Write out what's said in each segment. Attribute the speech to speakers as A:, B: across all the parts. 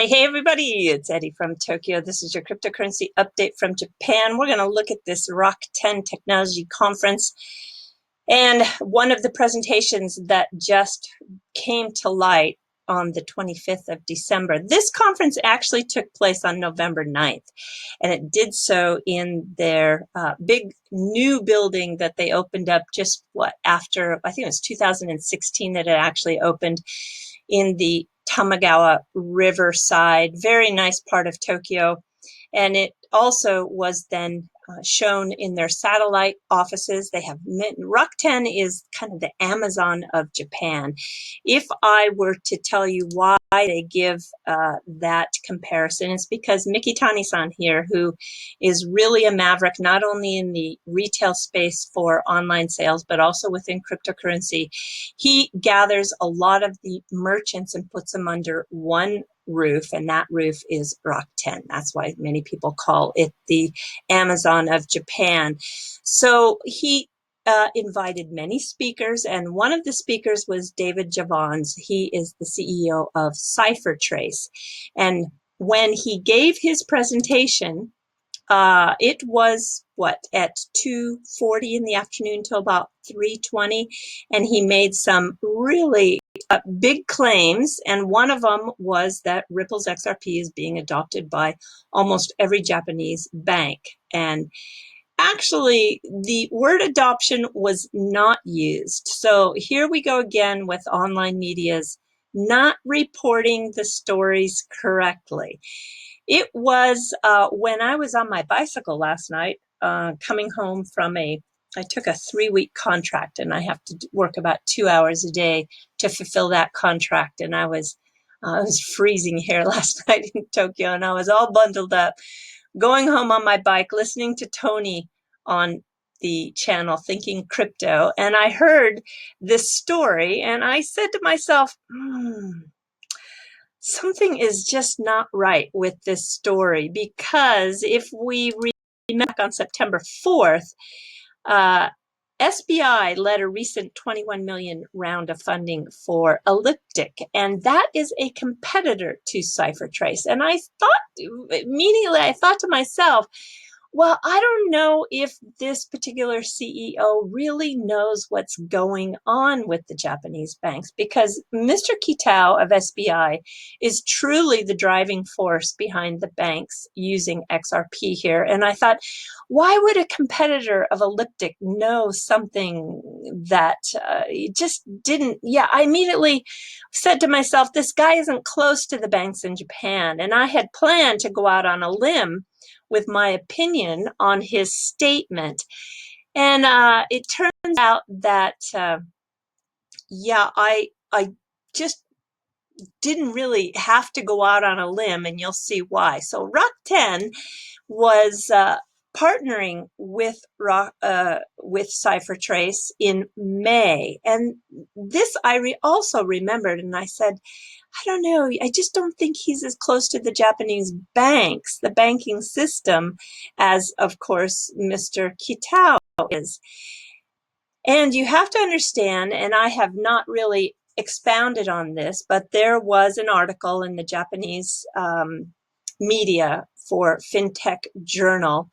A: Hey everybody, it's Eddie from Tokyo. This is your cryptocurrency update from Japan. We're going to look at this ROC10 technology conference and one of the presentations that just came to light on the 25th of December. This conference actually took place on November 9th, and it did so in their big new building that they opened up just after, I think it was 2016 that it actually opened in the Tamagawa Riverside, very nice part of Tokyo. And it also was then shown in their satellite offices. They have ROC10 is kind of the Amazon of Japan. If I were to tell you why they give that comparison, it's because Mikitani-san here, who is really a maverick, not only in the retail space for online sales, but also within cryptocurrency. He gathers a lot of the merchants and puts them under one roof, and that roof is ROC10. That's why many people call it the Amazon of Japan. So he invited many speakers, and one of the speakers was David Javons. He is the CEO of CipherTrace. And when he gave his presentation, it was at 2:40 in the afternoon till about 3:20, and he made some really big claims, and one of them was that Ripple's XRP is being adopted by almost every Japanese bank. And actually, the word adoption was not used. So here we go again with online medias not reporting the stories correctly. It was when I was on my bicycle last night, coming home from I took a 3-week contract, and I have to work about 2 hours a day to fulfill that contract. And I was freezing here last night in Tokyo, and I was all bundled up, going home on my bike, listening to Tony on the channel Thinking Crypto. And I heard this story, and I said to myself, something is just not right with this story, because if we read back on September 4th, SBI led a recent 21 million round of funding for Elliptic, and that is a competitor to CipherTrace. And I thought to myself, well, I don't know if this particular CEO really knows what's going on with the Japanese banks, because Mr. Kitao of SBI is truly the driving force behind the banks using XRP here. And I thought, why would a competitor of Elliptic know something that just didn't? Yeah, I immediately said to myself, this guy isn't close to the banks in Japan. And I had planned to go out on a limb with my opinion on his statement. And it turns out that, I just didn't really have to go out on a limb, and you'll see why. So ROC10 was partnering with CipherTrace in May, and this I also remembered, and I said, I don't know, I just don't think he's as close to the Japanese banks, the banking system, as, of course, Mr. Kitao is. And you have to understand, and I have not really expounded on this, but there was an article in the Japanese media for FinTech Journal.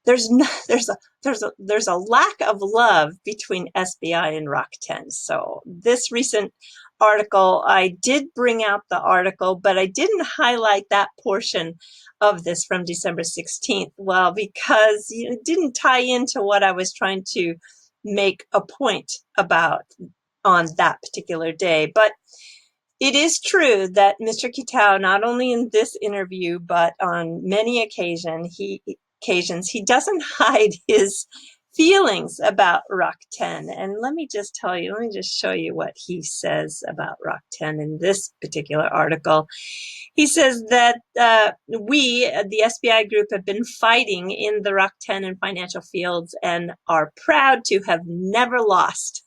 A: There's a lack of love between SBI and ROC10. So this recent article, I did bring out the article, but I didn't highlight that portion of this from December 16th. Well, because it didn't tie into what I was trying to make a point about on that particular day. But it is true that Mr. Kitao, not only in this interview, but on many occasions, he doesn't hide his feelings about ROC10. And let me just show you what he says about ROC10 in this particular article. He says that we, the SBI Group, have been fighting in the ROC10 and financial fields and are proud to have never lost.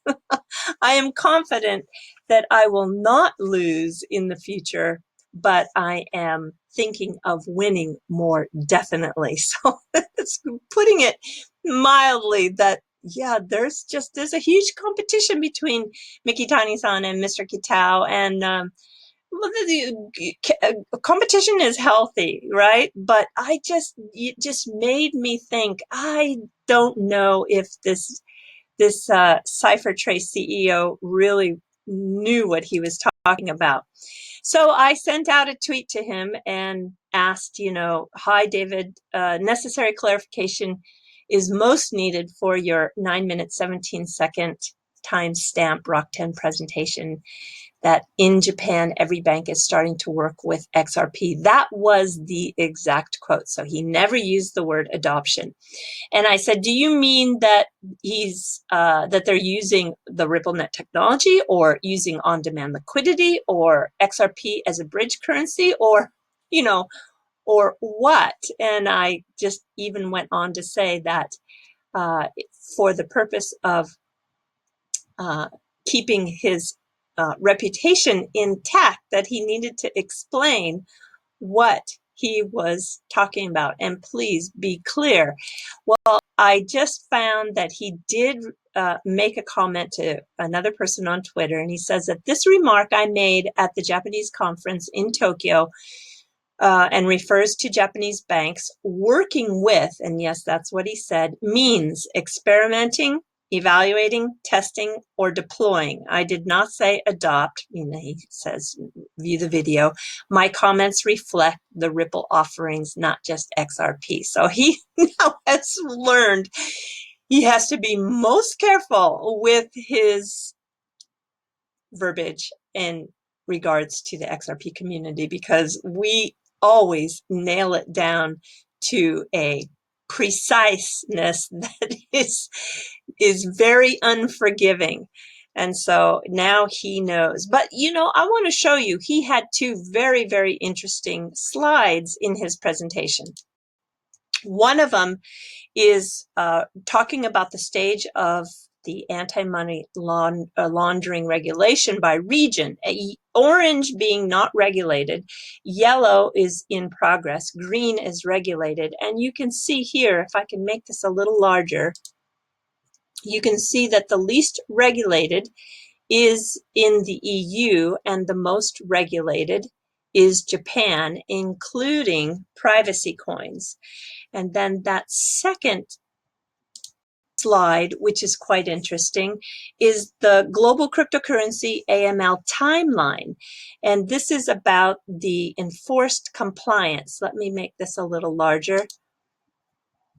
A: I am confident that I will not lose in the future, but I am thinking of winning more definitely. So it's putting it mildly that, yeah, there's a huge competition between Mikitani-san and Mr. Kitao. And competition is healthy, right? But it just made me think, I don't know if this CipherTrace CEO really knew what he was talking about. So I sent out a tweet to him and asked, hi, David, necessary clarification is most needed for your 9-minute, 17-second timestamp Rock 10 presentation that in Japan, every bank is starting to work with XRP. That was the exact quote. So he never used the word adoption. And I said, do you mean that that they're using the RippleNet technology or using on-demand liquidity or XRP as a bridge currency or what? And I just even went on to say that for the purpose of keeping his reputation intact, that he needed to explain what he was talking about. And please be clear. Well, I just found that he did make a comment to another person on Twitter, and he says that this remark I made at the Japanese conference in Tokyo and refers to Japanese banks working with, and yes, that's what he said, means experimenting, evaluating, testing, or deploying. I did not say adopt. He says, view the video. My comments reflect the Ripple offerings, not just XRP. So he now has learned he has to be most careful with his verbiage in regards to the XRP community, because we always nail it down to a preciseness that is very unforgiving. And so now he knows. But, I want to show you, he had two very, very interesting slides in his presentation. One of them is talking about the stage of the anti-money laundering regulation by region. Orange being not regulated, yellow is in progress, green is regulated. And you can see here, if I can make this a little larger, you can see that the least regulated is in the EU and the most regulated is Japan, including privacy coins. And then that second slide, which is quite interesting, is the global cryptocurrency AML timeline. And this is about the enforced compliance. Let me make this a little larger.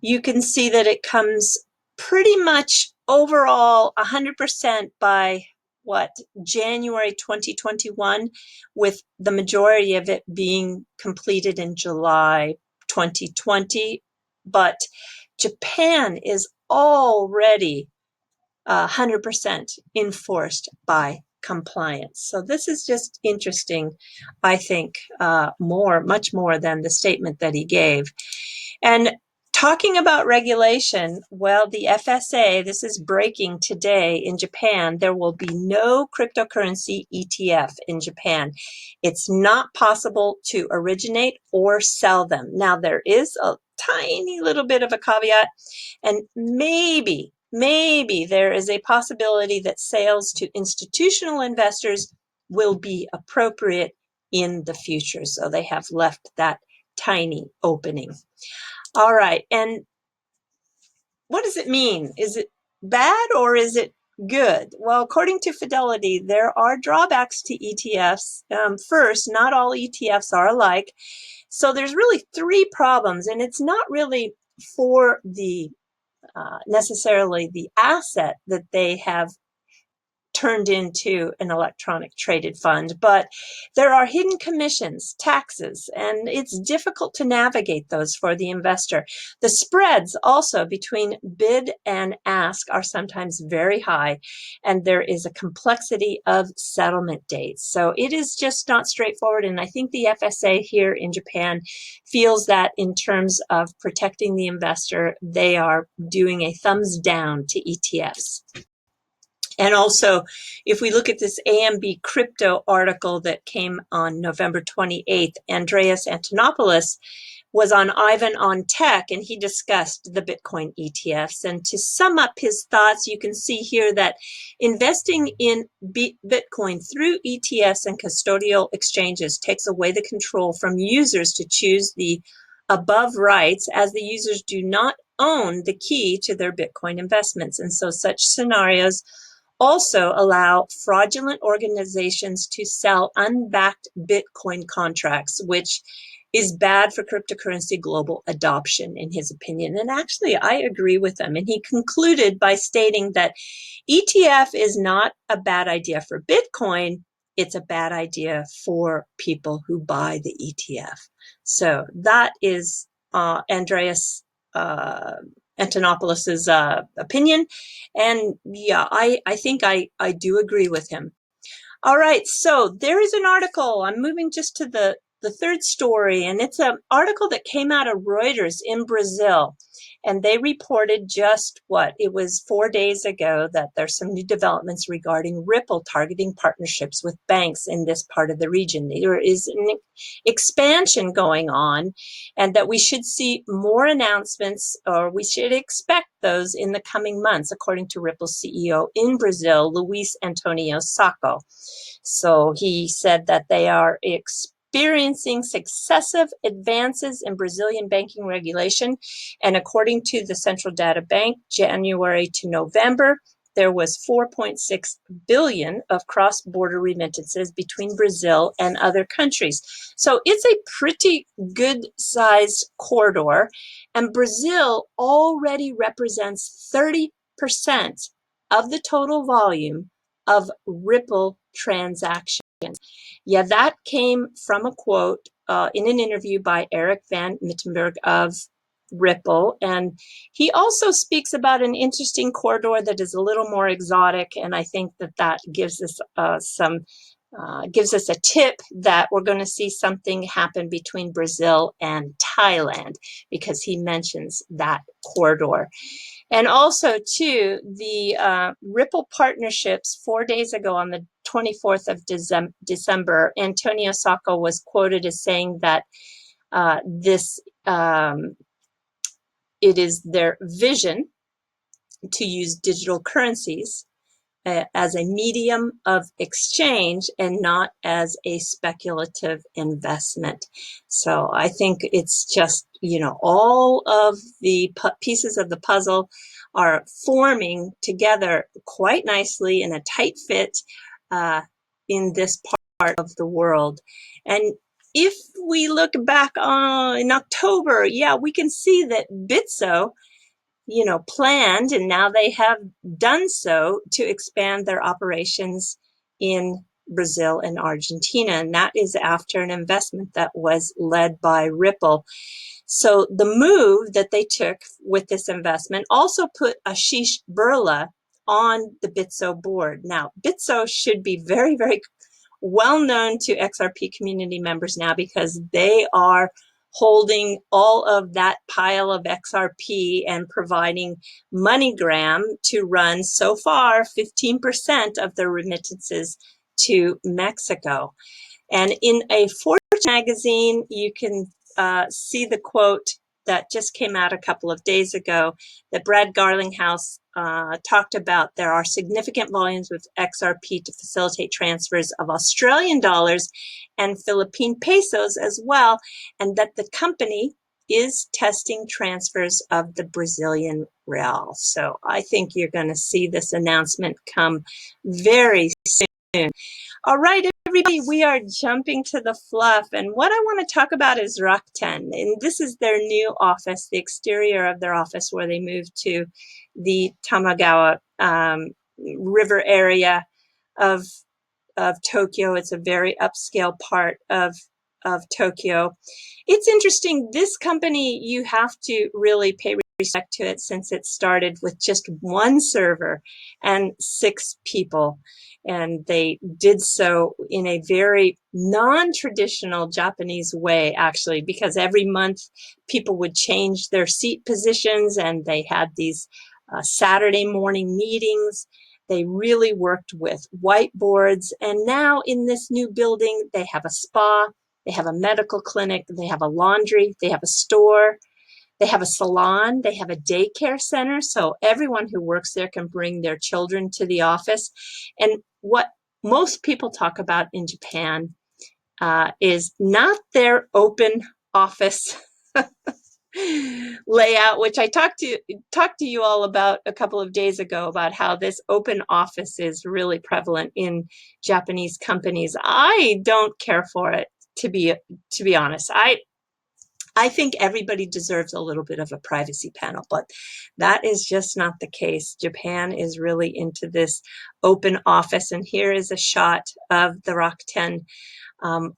A: You can see that it comes pretty much overall 100% by January 2021, with the majority of it being completed in July 2020. But Japan is already 100% enforced by compliance. So this is just interesting, I think, much more than the statement that he gave. And talking about regulation, well, the FSA, this is breaking today in Japan, there will be no cryptocurrency ETF in Japan. It's not possible to originate or sell them. Now, there is a tiny little bit of a caveat, and maybe there is a possibility that sales to institutional investors will be appropriate in the future. So they have left that tiny opening. All right, and what does it mean? Is it bad or is it good? Well, according to Fidelity, there are drawbacks to ETFs. First, not all ETFs are alike. So there's really three problems, and it's not really for the necessarily the asset that they have turned into an electronic traded fund, but there are hidden commissions, taxes, and it's difficult to navigate those for the investor. The spreads also between bid and ask are sometimes very high, and there is a complexity of settlement dates. So it is just not straightforward, and I think the FSA here in Japan feels that in terms of protecting the investor, they are doing a thumbs down to ETFs. And also, if we look at this AMB crypto article that came on November 28th, Andreas Antonopoulos was on Ivan on Tech, and he discussed the Bitcoin ETFs. And to sum up his thoughts, you can see here that investing in Bitcoin through ETFs and custodial exchanges takes away the control from users to choose the above rights, as the users do not own the key to their Bitcoin investments. And so such scenarios also allow fraudulent organizations to sell unbacked Bitcoin contracts, which is bad for cryptocurrency global adoption, in his opinion. And actually, I agree with him. And he concluded by stating that ETF is not a bad idea for Bitcoin. It's a bad idea for people who buy the ETF. So that is Andreas Antonopoulos's opinion. And yeah, I think I do agree with him. All right, so there is an article. I'm moving just to the third story, and it's an article that came out of Reuters in Brazil. And they reported just it was 4 days ago, that there's some new developments regarding Ripple targeting partnerships with banks in this part of the region. There is an expansion going on, and that we should see more announcements, or we should expect those in the coming months, according to Ripple's CEO in Brazil, Luis Antonio Sacco. So he said that they are experiencing successive advances in Brazilian banking regulation. And according to the Central Data Bank, January to November, there was 4.6 billion of cross-border remittances between Brazil and other countries. So it's a pretty good-sized corridor. And Brazil already represents 30% of the total volume of Ripple transactions. Yeah, that came from a quote in an interview by Eric Van Mittenberg of Ripple. And he also speaks about an interesting corridor that is a little more exotic. And I think that gives us gives us a tip that we're going to see something happen between Brazil and Thailand, because he mentions that corridor. And also, too, the Ripple partnerships 4 days ago on the 24th of December, Antonio Sacco was quoted as saying that it is their vision to use digital currencies as a medium of exchange and not as a speculative investment. So I think it's just, all of the pieces of the puzzle are forming together quite nicely in a tight fit in this part of the world. And if we look back in October, we can see that Bitso planned, and now they have done so, to expand their operations in Brazil and Argentina. And that is after an investment that was led by Ripple. So the move that they took with this investment also put Ashish Birla on the Bitso board. Now, Bitso should be very, very well known to XRP community members now, because they are holding all of that pile of XRP and providing MoneyGram to run, so far, 15% of their remittances to Mexico. And in a Fortune magazine, you can see the quote that just came out a couple of days ago that Brad Garlinghouse talked about. There are significant volumes with XRP to facilitate transfers of Australian dollars and Philippine pesos as well, and that the company is testing transfers of the Brazilian real. So I think you're going to see this announcement come very soon. All right, everybody, we are jumping to the fluff. And what I want to talk about is Rakuten. And this is their new office, the exterior of their office, where they moved to the Tamagawa river area of Tokyo. It's a very upscale part of Tokyo. It's interesting. This company, you have to really pay respect to it, since it started with just one server and 6 people. And they did so in a very non-traditional Japanese way, actually, because every month people would change their seat positions, and they had these Saturday morning meetings. They really worked with whiteboards. And now in this new building, they have a spa. they have a medical clinic, they have a laundry, they have a store, they have a salon, they have a daycare center, so everyone who works there can bring their children to the office. And what most people talk about in Japan is not their open office layout, which I talked to you all about a couple of days ago, about how this open office is really prevalent in Japanese companies. I don't care for it, to be honest. I think everybody deserves a little bit of a privacy panel, but that is just not the case. Japan is really into this open office, and here is a shot of the Rakuten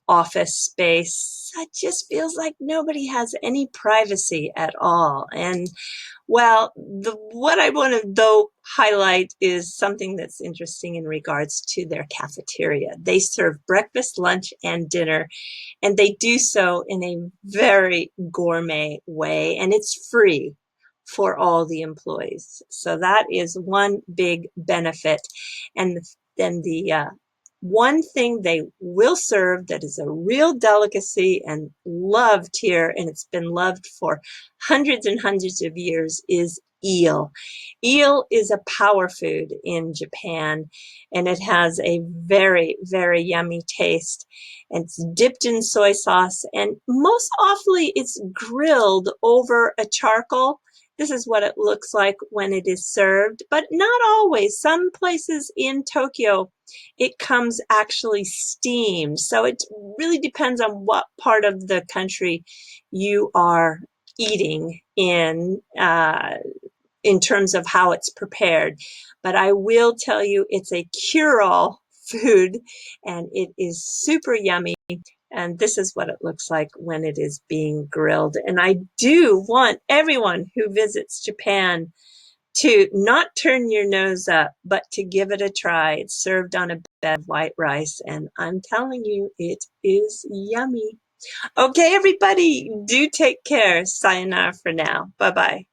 A: office space. It just feels like nobody has any privacy at all. And well, what I want to though highlight is something that's interesting in regards to their cafeteria. They serve breakfast, lunch, and dinner, and they do so in a very gourmet way, and it's free for all the employees. So that is one big benefit. And then the one thing they will serve that is a real delicacy and loved here, and it's been loved for hundreds and hundreds of years, is eel. Eel is a power food in Japan, and it has a very, very yummy taste. And it's dipped in soy sauce, and most awfully it's grilled over a charcoal. This is what it looks like when it is served, but not always. Some places in Tokyo, it comes actually steamed. So it really depends on what part of the country you are eating in terms of how it's prepared. But I will tell you, it's a cure-all food, and it is super yummy. And this is what it looks like when it is being grilled. And I do want everyone who visits Japan to not turn your nose up, but to give it a try. It's served on a bed of white rice, and I'm telling you, it is yummy. Okay, everybody, do take care. Sayonara for now. Bye-bye.